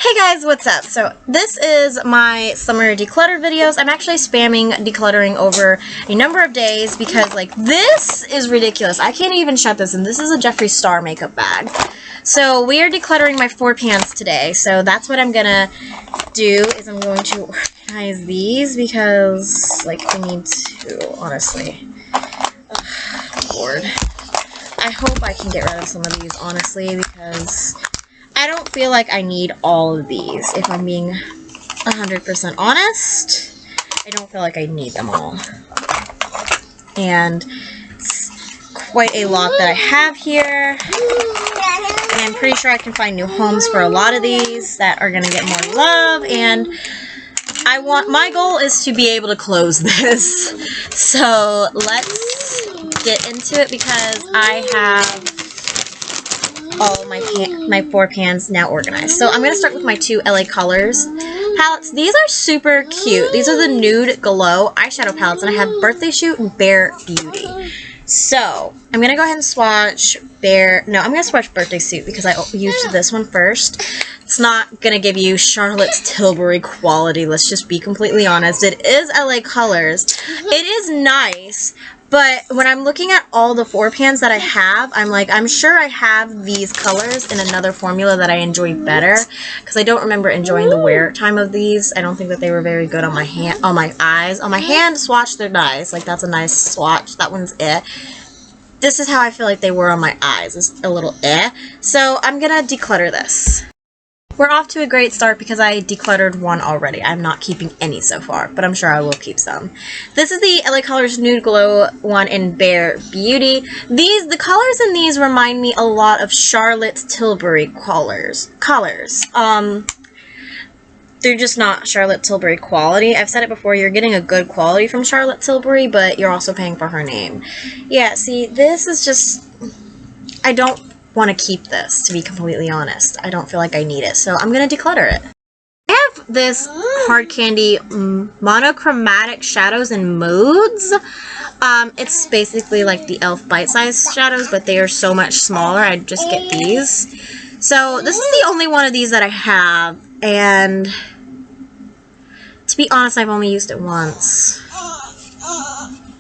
Hey guys, what's up? So this is my summer declutter videos. I'm actually spamming decluttering over a number of days because like this is ridiculous. I can't even shut this, and this is a Jeffree Star makeup bag. So we are decluttering my 4 pans today. So that's what I'm gonna do, is I'm going to organize these because like we need to, honestly. Ugh, Lord. I hope I can get rid of some of these, honestly, because I don't feel like I need all of these. If I'm being 100% honest, I don't feel like I need them all. And it's quite a lot that I have here. And I'm pretty sure I can find new homes for a lot of these that are going to get more love. And my goal is to be able to close this. So let's get into it because I have all my 4 pans now organized. So I'm going to start with my 2 LA Colors palettes. These are super cute. These are the Nude Glow eyeshadow palettes, and I have Birthday Shoot and Bare Beauty. So I'm going to go ahead and swatch I'm going to swatch Birthday Suit because I used this one first. It's not going to give you Charlotte's Tilbury quality, let's just be completely honest. It is LA Colors. It is nice, but when I'm looking at all the 4 pans that I have, I'm like, I'm sure I have these colors in another formula that I enjoy better, because I don't remember enjoying the wear time of these. I don't think that they were very good on my hand, on my eyes. On my hand swatch, they're nice. Like, that's a nice swatch. That one's eh. This is how I feel like they were on my eyes. It's a little eh. So I'm gonna declutter this. We're off to a great start because I decluttered one already. I'm not keeping any so far, but I'm sure I will keep some. This is the LA Colors Nude Glow one in Bare Beauty. The colors in these remind me a lot of Charlotte's Tilbury colors. They're just not Charlotte Tilbury quality. I've said it before, you're getting a good quality from Charlotte Tilbury, but you're also paying for her name. Yeah, see, this is just, I don't want to keep this, to be completely honest. I don't feel like I need it, so I'm going to declutter it. I have this Hard Candy Monochromatic Shadows and Moods. It's basically like the e.l.f. bite-sized shadows, but they are so much smaller. I just get these. So this is the only one of these that I have, and to be honest, I've only used it once,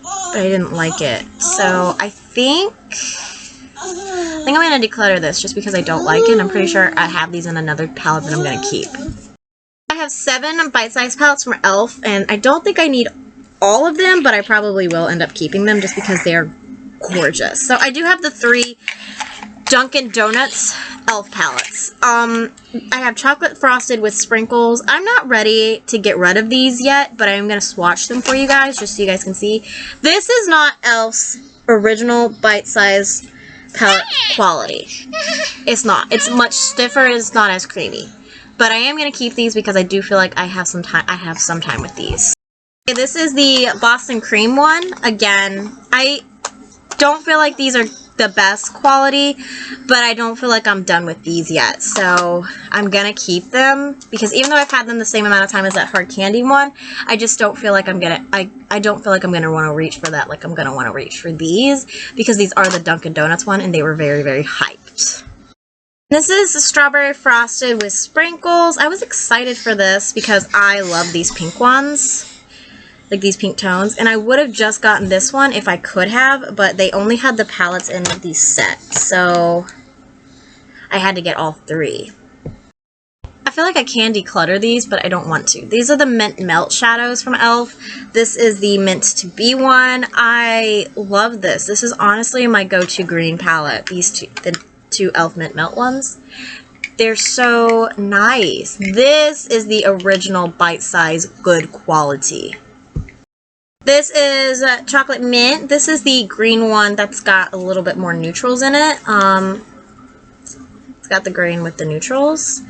but I didn't like it. So I think I'm going to declutter this just because I don't like it. I'm pretty sure I have these in another palette that I'm going to keep. I have 7 bite-sized palettes from e.l.f. and I don't think I need all of them, but I probably will end up keeping them just because they are gorgeous. So I do have the 3 Dunkin' Donuts e.l.f. palettes. I have Chocolate Frosted with Sprinkles. I'm not ready to get rid of these yet, but I'm going to swatch them for you guys just so you guys can see. This is not e.l.f.'s original bite-sized palette quality. It's not. It's much stiffer. It's not as creamy. But I am going to keep these because I do feel like I have some time with these. Okay, this is the Boston Cream one. Again, I don't feel like these are the best quality, but I don't feel like I'm done with these yet. So I'm going to keep them because even though I've had them the same amount of time as that Hard Candy one, I just don't feel like I'm going to, I don't feel like I'm going to want to reach for that like I'm going to want to reach for these, because these are the Dunkin' Donuts one and they were very, very hyped. This is the Strawberry Frosted with Sprinkles. I was excited for this because I love these pink ones. Like these pink tones, and I would have just gotten this one if I could have, but they only had the palettes in the set, so I had to get all 3. I feel like I can declutter these, but I don't want to. These are the Mint Melt shadows from e.l.f. This is the Mint to Be one. I love this. This is honestly my go-to green palette. These the 2 e.l.f. Mint Melt ones. They're so nice. This is the original bite-size good quality. This is Chocolate Mint. This is the green one that's got a little bit more neutrals in it. It's got the green with the neutrals.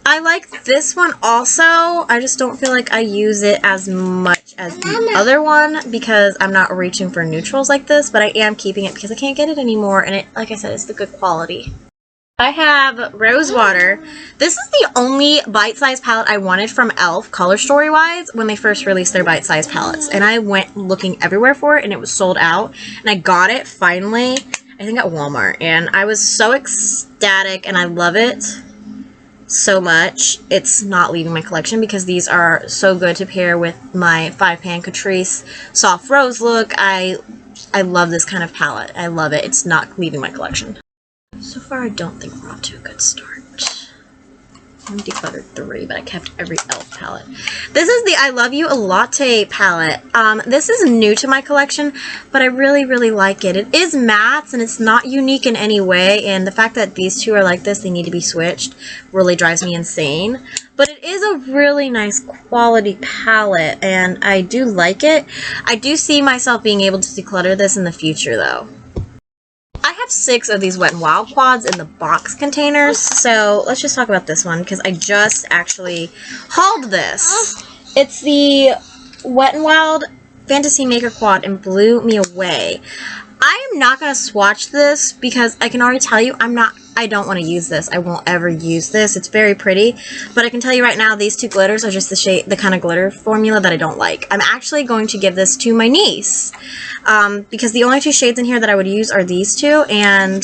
I like this one also. I just don't feel like I use it as much as the other one because I'm not reaching for neutrals like this, but I am keeping it because I can't get it anymore, and it, like I said, it's the good quality. I have Rosewater. This is the only bite-sized palette I wanted from e.l.f. color story-wise when they first released their bite-sized palettes. And I went looking everywhere for it, and it was sold out. And I got it, finally, I think at Walmart. And I was so ecstatic, and I love it. so much, it's not leaving my collection because these are so good to pair with my 5-pan Catrice soft rose look. I love this kind of palette. I love it. It's not leaving my collection. So far, I don't think we're off to a good start. I decluttered 3, but I kept every e.l.f. palette. This is the I Love You a Latte palette. This is new to my collection, but I really, really like it. It is mattes, and it's not unique in any way, and the fact that these two are like this, they need to be switched, really drives me insane. But it is a really nice quality palette, and I do like it. I do see myself being able to declutter this in the future, though. I have 6 of these Wet n Wild quads in the box containers, so let's just talk about this one because I just actually hauled this. It's the Wet n Wild Fantasy Maker quad and blew me away. I am not going to swatch this because I can already tell you I don't want to use this. I won't ever use this. It's very pretty, but I can tell you right now these 2 glitters are just the kind of glitter formula that I don't like. I'm actually going to give this to my niece because the only 2 shades in here that I would use are these 2, and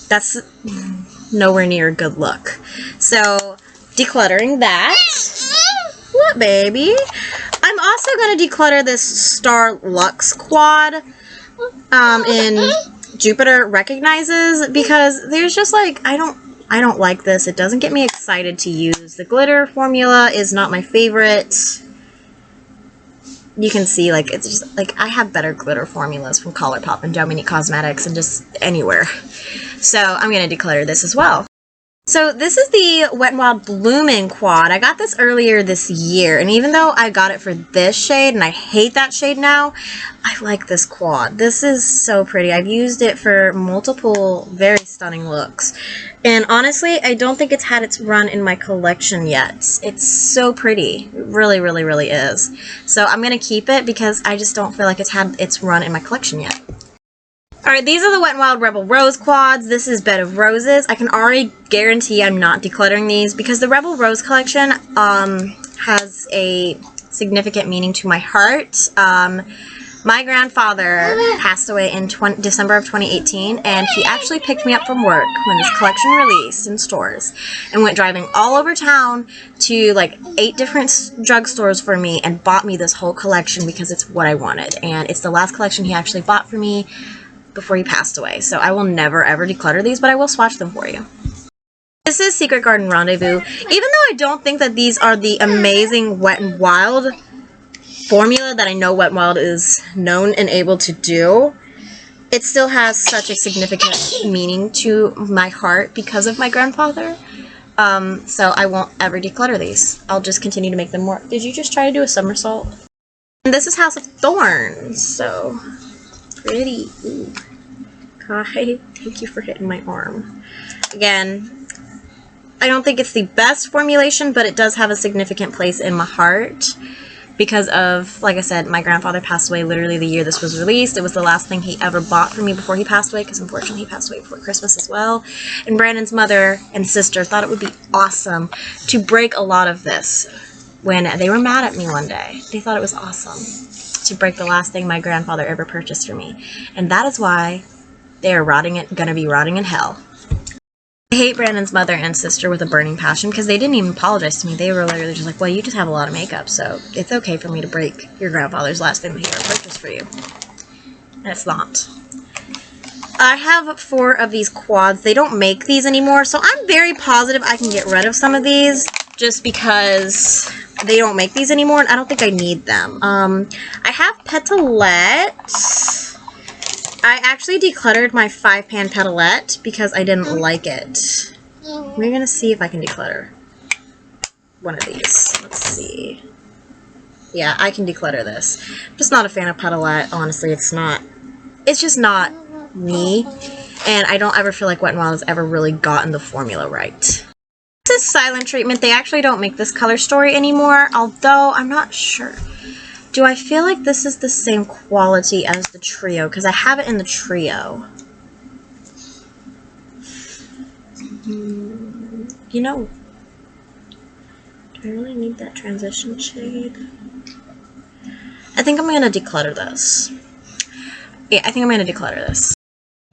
that's nowhere near a good look. So decluttering that. What, baby? I'm also going to declutter this Star Luxe quad in Jupiter Recognizes because there's just like I don't like this. It doesn't get me excited to use. The glitter formula is not my favorite. You can see like it's just like I have better glitter formulas from Colourpop and Dominique Cosmetics and just anywhere. So I'm going to declutter this as well. So this is the Wet n Wild Bloomin' quad. I got this earlier this year, and even though I got it for this shade, and I hate that shade now, I like this quad. This is so pretty. I've used it for multiple very stunning looks. And honestly, I don't think it's had its run in my collection yet. It's so pretty. It really, really, really is. So I'm going to keep it because I just don't feel like it's had its run in my collection yet. Alright, these are the Wet n Wild Rebel Rose quads. This is Bed of Roses. I can already guarantee I'm not decluttering these because the Rebel Rose collection has a significant meaning to my heart. My grandfather passed away in December of 2018, and he actually picked me up from work when this collection released in stores and went driving all over town to like 8 different drugstores for me and bought me this whole collection because it's what I wanted. And it's the last collection he actually bought for me before he passed away. So I will never ever declutter these, but I will swatch them for you. This is Secret Garden Rendezvous. Even though I don't think that these are the amazing Wet n Wild formula that I know Wet n Wild is known and able to do, it still has such a significant meaning to my heart because of my grandfather. So I won't ever declutter these. I'll just continue to make them more. Did you just try to do a somersault? And this is House of Thorns. So pretty. Ooh. Kai, thank you for hitting my arm. Again, I don't think it's the best formulation, but it does have a significant place in my heart because of, like I said, my grandfather passed away literally the year this was released. It was the last thing he ever bought for me before he passed away because unfortunately he passed away before Christmas as well. And Brandon's mother and sister thought it would be awesome to break a lot of this when they were mad at me one day. They thought it was awesome to break the last thing my grandfather ever purchased for me. And that is why they are gonna be rotting in hell. I hate Brandon's mother and sister with a burning passion because they didn't even apologize to me. They were literally just like, well, you just have a lot of makeup, so it's okay for me to break your grandfather's last thing that he ever purchased for you. And it's not. I have 4 of these quads. They don't make these anymore, so I'm very positive I can get rid of some of these just because they don't make these anymore, and I don't think I need them. I have Petalette. I actually decluttered my 5-pan Petalette because I didn't like it. We're gonna see if I can declutter one of these. Let's see. Yeah, I can declutter this. I'm just not a fan of Petalette, honestly. It's just not me, and I don't ever feel like Wet n Wild has ever really gotten the formula right. This is Silent Treatment. They actually don't make this color story anymore, although I'm not sure. Do I feel like this is the same quality as the Trio? Because I have it in the Trio. You know, do I really need that transition shade? I think I'm going to declutter this. Yeah, I think I'm going to declutter this.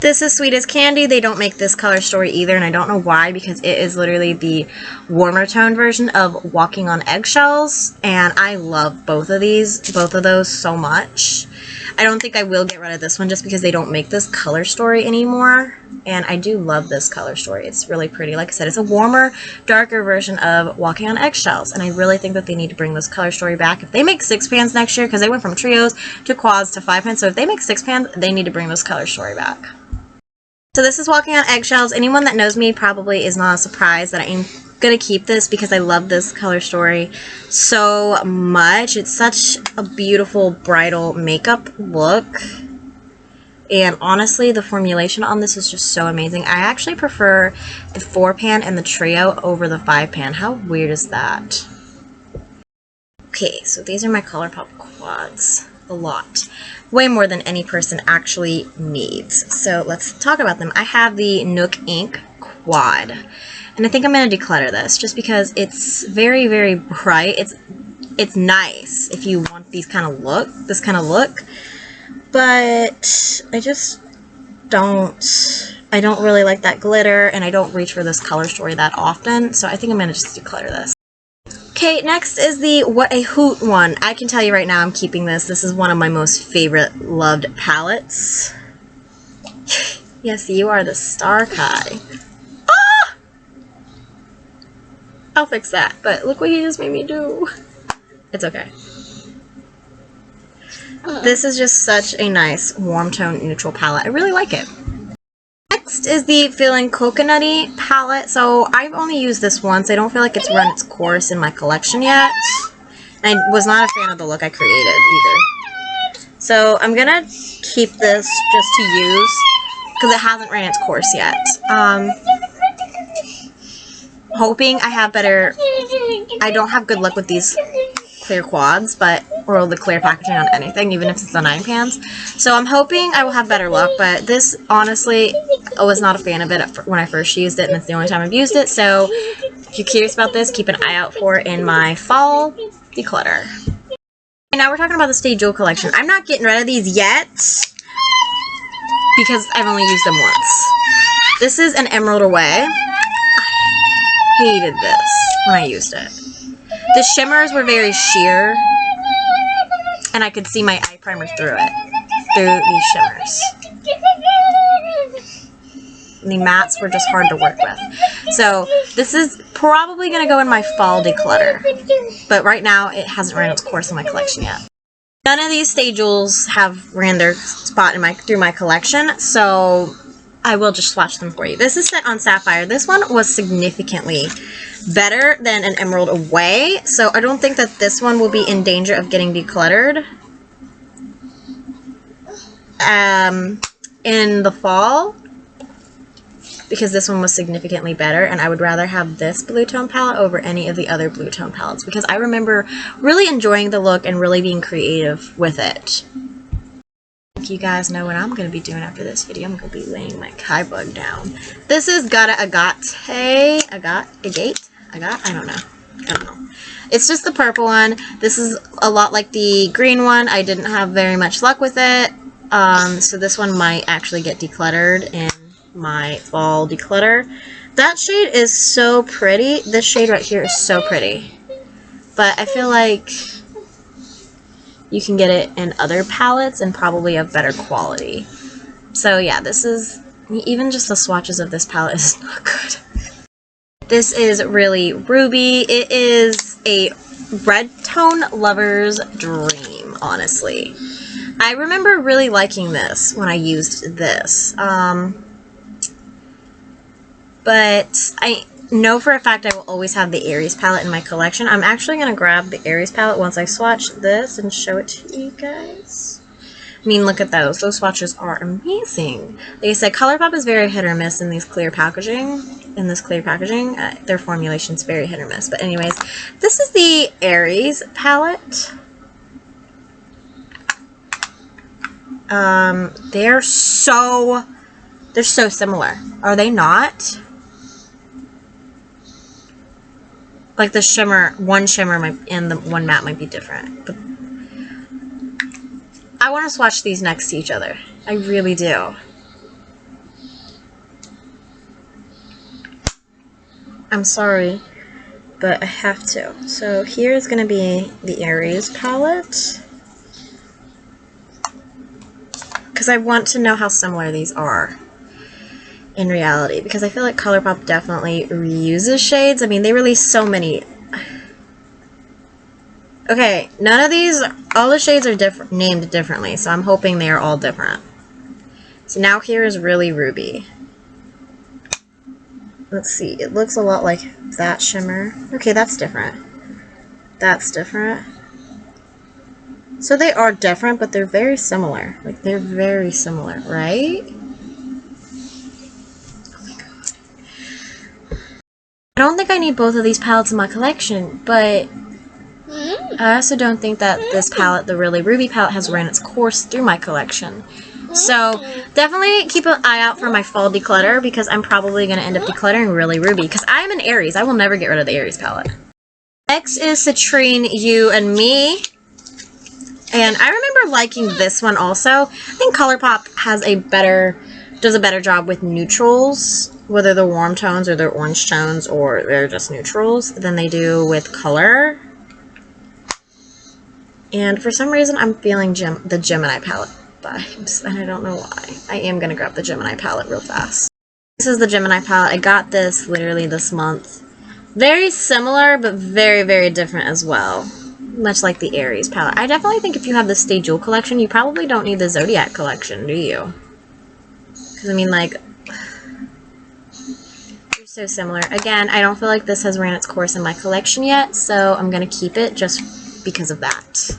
This is Sweet as Candy. They don't make this color story either, and I don't know why, because it is literally the warmer tone version of Walking on Eggshells, and I love both of those so much. I don't think I will get rid of this one just because they don't make this color story anymore, and I do love this color story. It's really pretty. Like I said, it's a warmer, darker version of Walking on Eggshells, and I really think that they need to bring this color story back. If they make 6 pans next year, because they went from trios to quads to 5 pans, so if they make 6 pans, they need to bring this color story back. So this is Walking on Eggshells. Anyone that knows me probably is not surprised that I am going to keep this because I love this color story so much. It's such a beautiful bridal makeup look. And honestly, the formulation on this is just so amazing. I actually prefer the 4-pan and the trio over the 5-pan. How weird is that? Okay, so these are my ColourPop quads. A lot. Way more than any person actually needs. So let's talk about them. I have the Nook Ink quad. And I think I'm going to declutter this just because it's very, very bright. It's nice if you want this kind of look. But I just I don't really like that glitter, and I don't reach for this color story that often. So I think I'm going to just declutter this. Okay, next is the What a Hoot one. I can tell you right now I'm keeping this. This is one of my most favorite loved palettes. Yes, you are the star, Kai. Ah! I'll fix that, but look what he just made me do. It's okay. This is just such a nice warm tone neutral palette. I really like it. Next is the Feeling Coconutty palette. So I've only used this once. I don't feel like it's run its course in my collection yet. And I was not a fan of the look I created either. So I'm going to keep this just to use because it hasn't ran its course yet. Hoping I have better... I don't have good luck with these clear quads, or the clear packaging on anything, even if it's the 9 pans. So I'm hoping I will have better luck, but this, honestly, I was not a fan of it when I first used it, and it's the only time I've used it. So if you're curious about this, keep an eye out for it in my fall declutter. And now we're talking about the Stay Jewel collection. I'm not getting rid of these yet because I've only used them once. This is an Emerald Away. I hated this when I used it. The shimmers were very sheer, and I could see my eye primer through these shimmers. And the mattes were just hard to work with. So this is probably going to go in my fall declutter, but right now it hasn't ran its course in my collection yet. None of these Stay Jewels have ran their spot through my collection, so I will just swatch them for you. This is set on Sapphire. This one was significantly better than an Emerald Away, so I don't think that this one will be in danger of getting decluttered in the fall, because this one was significantly better, and I would rather have this blue tone palette over any of the other blue tone palettes, because I remember really enjoying the look and really being creative with it. You guys know what I'm going to be doing after this video. I'm going to be laying my Kai bug down. This is I don't know. It's just the purple one. This is a lot like the green one. I didn't have very much luck with it. So this one might actually get decluttered in my fall declutter. That shade is so pretty. This shade right here is so pretty. But I feel like you can get it in other palettes and probably of better quality. So yeah, this is, even just the swatches of this palette is not good. This is really Ruby. It is a red tone lover's dream, honestly. I remember really liking this when I used this. But I know for a fact I will always have the Aries palette in my collection. I'm actually going to grab the Aries palette once I swatch this and show it to you guys. I mean, look at those. Those swatches are amazing. Like I said, ColourPop is very hit or miss in these clear packaging. Their formulation's very hit or miss. But anyways, this is the Aries palette. They're so similar. Are they not? Like the shimmer, one shimmer and the one matte might be different. But I want to swatch these next to each other. I really do. I'm sorry, but I have to. So here's going to be the Aries palette. Because I want to know how similar these are in reality. Because I feel like ColourPop definitely reuses shades. I mean, they release so many. Okay, none of these, all the shades are named differently. So I'm hoping they are all different. So now here is Really Ruby. Let's see, it looks a lot like that shimmer. Okay, that's different. That's different. So they are different, but they're very similar. Like, they're very similar, right? Oh my god. I don't think I need both of these palettes in my collection, but I also don't think that this palette, the Really Ruby palette, has ran its course through my collection. So definitely keep an eye out for my fall declutter, because I'm probably going to end up decluttering Really Ruby, because I'm an Aries. I will never get rid of the Aries palette. Next is Citrine, You and Me. And I remember liking this one also. I think ColourPop does a better job with neutrals, whether they're warm tones or they're orange tones or they're just neutrals, than they do with color. And for some reason, I'm feeling the Gemini palette vibes, and I don't know why. I am going to grab the Gemini palette real fast. This is the Gemini palette. I got this literally this month. Very similar, but very, very different as well. Much like the Aries palette. I definitely think if you have the Stay Jewel collection, you probably don't need the Zodiac collection, do you? Because, I mean, like, they're so similar. Again, I don't feel like this has ran its course in my collection yet, so I'm going to keep it just because of that.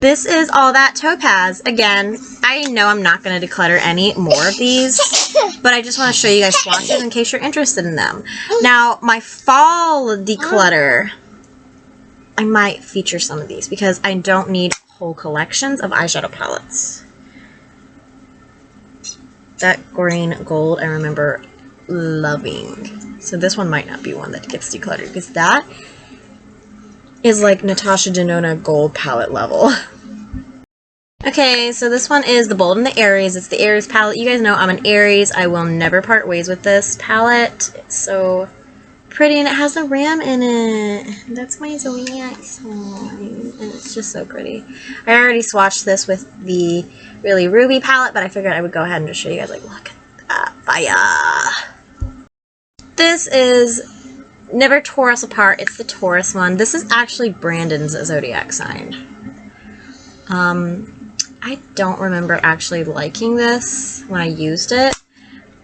This is All That Topaz. Again, I know I'm not going to declutter any more of these, but I just want to show you guys swatches in case you're interested in them. Now, my fall declutter, I might feature some of these because I don't need whole collections of eyeshadow palettes. That green gold I remember loving. So this one might not be one that gets decluttered, because that is like Natasha Denona gold palette level. Okay, so this one is the Bold and the Aries. It's the Aries palette. You guys know I'm an Aries. I will never part ways with this palette. It's so pretty, and it has a ram in it. That's my Zodiac sign, and it's just so pretty. I already swatched this with the Really Ruby palette, but I figured I would go ahead and just show you guys, like, look at that fire. This is Never Tore Us Apart. It's the Taurus one. This is actually Brandon's Zodiac sign. I don't remember actually liking this when I used it,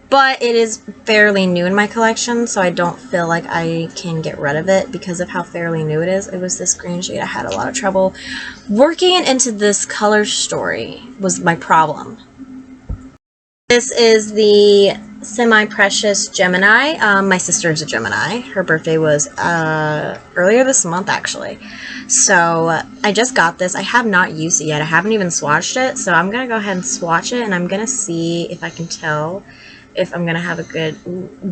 but it is fairly new in my collection, so I don't feel like I can get rid of it because of how fairly new it is. It was this green shade. I had a lot of trouble working it into this color story was my problem. This is the Semi-Precious Gemini. My sister is a Gemini. Her birthday was earlier this month, actually. So I just got this. I have not used it yet. I haven't even swatched it. So I'm going to go ahead and swatch it, and I'm going to see if I can tell if I'm going to have a good...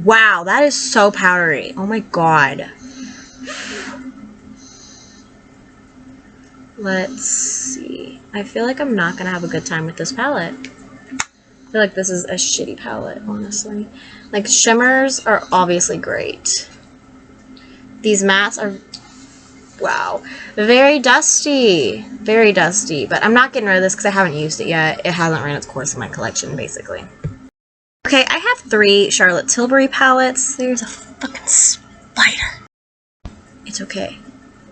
Wow, that is so powdery. Oh my god. Let's see. I feel like I'm not going to have a good time with this palette. I feel like this is a shitty palette, honestly. Like, shimmers are obviously great. These mattes are, wow, very dusty. Very dusty. But I'm not getting rid of this because I haven't used it yet. It hasn't ran its course in my collection, basically. Okay, I have 3 Charlotte Tilbury palettes. There's a fucking spider. It's okay.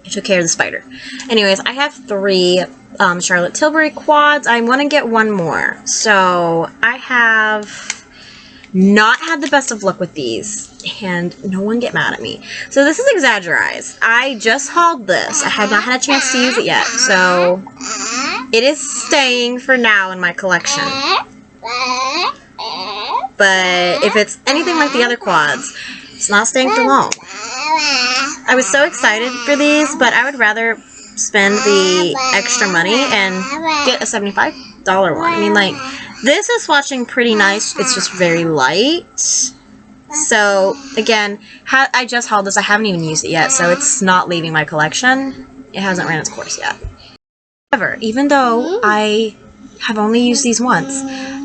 It's okay, the spider. Anyways, I have 3 Charlotte Tilbury quads. I want to get one more. So I have not had the best of luck with these, and no one get mad at me. So this is Exaggerize. I just hauled this. I have not had a chance to use it yet, so it is staying for now in my collection. But if it's anything like the other quads, it's not staying for long. I was so excited for these, but I would rather spend the extra money and get a $75 one. I mean, like, this is swatching pretty nice. It's just very light. So, again, I just hauled this. I haven't even used it yet, so it's not leaving my collection. It hasn't ran its course yet. However, even though I have only used these once,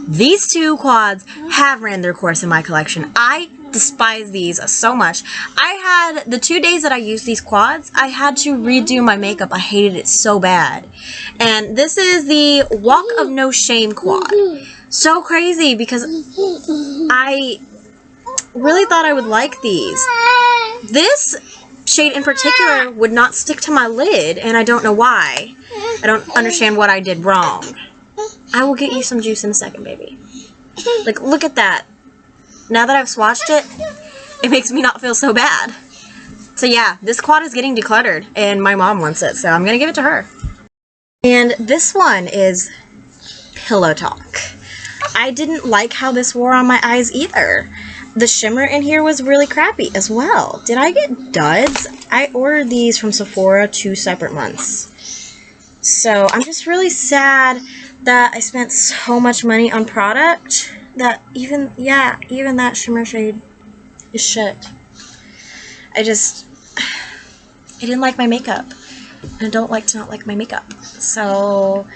These two quads have ran their course in my collection. I despise these so much. I had the 2 days that I used these quads, I had to redo my makeup. I hated it so bad. And this is the Walk of No Shame quad. So crazy because I really thought I would like these. This shade in particular would not stick to my lid, and I don't know why. I don't understand what I did wrong. I will get you some juice in a second, baby. Like, look at that. Now that I've swatched it, it makes me not feel so bad. So yeah, this quad is getting decluttered, and my mom wants it, so I'm gonna give it to her. And this one is Pillow Talk. I didn't like how this wore on my eyes either. The shimmer in here was really crappy as well. Did I get duds? I ordered these from Sephora 2 separate months. So I'm just really sad that I spent so much money on product that even that shimmer shade is shit. I didn't like my makeup. And I don't like to not like my makeup. So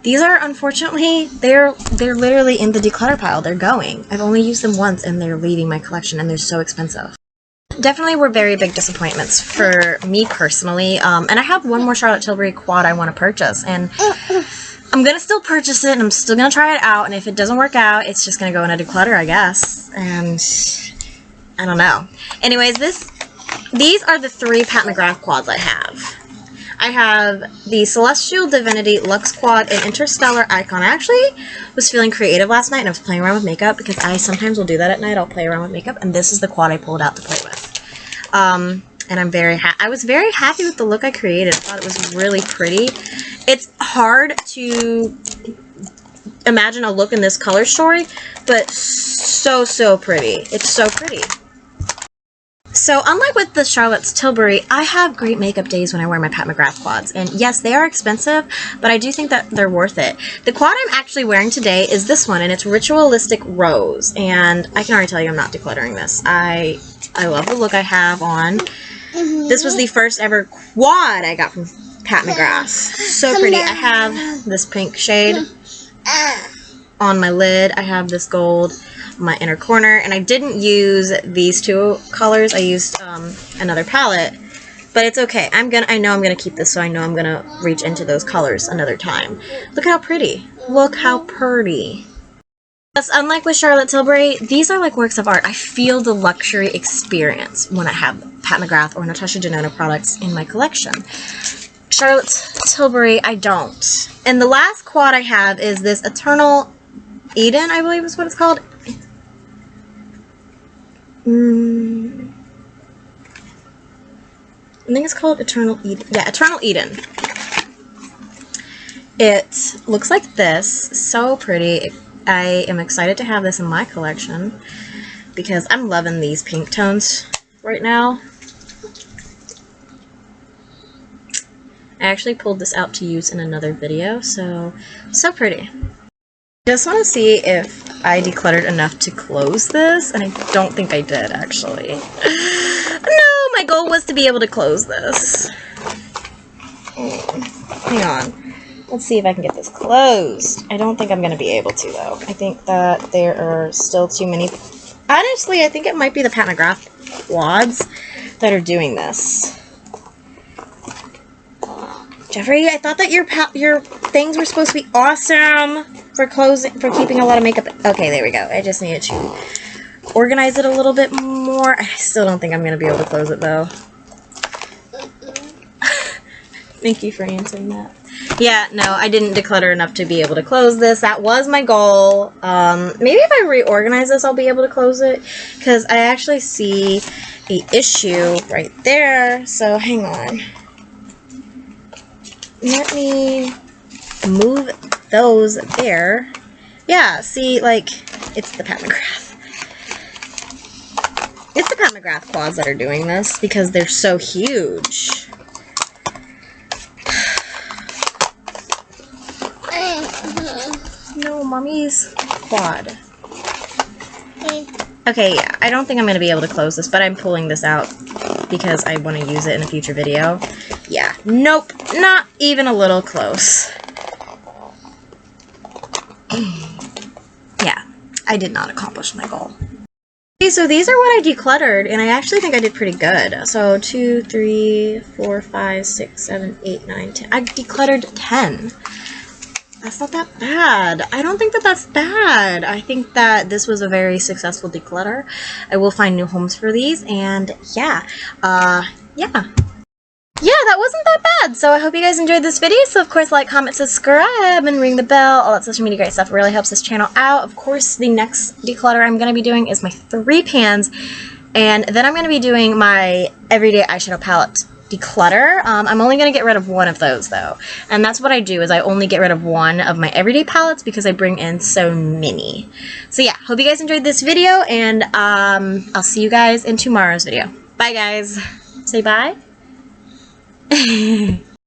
these are, unfortunately, they're literally in the declutter pile. They're going. I've only used them once and they're leaving my collection and they're so expensive. Definitely were very big disappointments for me personally. And I have one more Charlotte Tilbury quad I want to purchase. And I'm going to still purchase it and I'm still going to try it out. And if it doesn't work out, it's just going to go in a declutter, I guess. And I don't know. Anyways, these are the 3 Pat McGrath quads I have. I have the Celestial Divinity Luxe Quad and Interstellar Icon. I actually was feeling creative last night and I was playing around with makeup because I sometimes will do that at night. I'll play around with makeup, and this is the quad I pulled out to play with. And I was very happy with the look I created. I thought it was really pretty. It's hard to imagine a look in this color story, but so pretty. It's so pretty. So, unlike with the Charlotte's Tilbury, I have great makeup days when I wear my Pat McGrath quads. And yes, they are expensive, but I do think that they're worth it. The quad I'm actually wearing today is this one, and it's Ritualistic Rose. And I can already tell you I'm not decluttering this. I love the look I have on. This was the first ever quad I got from Pat McGrath. So pretty. I have this pink shade on my lid. I have this gold on my inner corner, and I didn't use these 2 colors. I used another palette, but it's okay. I know I'm gonna keep this, so I know I'm gonna reach into those colors another time. Look how pretty. Look how pretty. Yes, unlike with Charlotte Tilbury, these are like works of art. I feel the luxury experience when I have Pat McGrath or Natasha Denona products in my collection. Charlotte Tilbury, I don't. And the last quad I have is this Eternal Eden, I believe is what it's called. I think it's called Eternal Eden. Yeah, Eternal Eden. It looks like this. So pretty. I am excited to have this in my collection because I'm loving these pink tones right now. I actually pulled this out to use in another video, so pretty. Just want to see if I decluttered enough to close this, and I don't think I did, actually. No, my goal was to be able to close this. Hang on. Let's see if I can get this closed. I don't think I'm going to be able to, though. I think that there are still too many. Honestly, I think it might be the Pat McGrath quads that are doing this. Jeffrey, I thought that your things were supposed to be awesome for keeping a lot of makeup. Okay, there we go. I just needed to organize it a little bit more. I still don't think I'm going to be able to close it, though. Thank you for answering that. Yeah, no, I didn't declutter enough to be able to close this. That was my goal. Maybe if I reorganize this, I'll be able to close it, because I actually see an issue right there. So hang on. Let me move those there. Yeah, see, like, it's the Pat McGrath. It's the Pat McGrath quads that are doing this because they're so huge. No, mommy's quad. Okay, yeah, I don't think I'm going to be able to close this, but I'm pulling this out because I want to use it in a future video. Yeah, nope, not even a little close. I did not accomplish my goal. Okay, so these are what I decluttered, and I actually think I did pretty good. So 2, 3, 4, 5, 6, 7, 8, 9, 10. I decluttered 10. That's not that bad. I don't think that that's bad. I think that this was a very successful declutter. I will find new homes for these, and yeah. Yeah, that wasn't that bad. So I hope you guys enjoyed this video. So of course, like, comment, subscribe, and ring the bell. All that social media great stuff really helps this channel out. Of course, the next declutter I'm going to be doing is my 3 pans. And then I'm going to be doing my everyday eyeshadow palette declutter. I'm only going to get rid of one of those though. And that's what I do, is I only get rid of one of my everyday palettes because I bring in so many. So yeah, hope you guys enjoyed this video, and I'll see you guys in tomorrow's video. Bye guys. Say bye.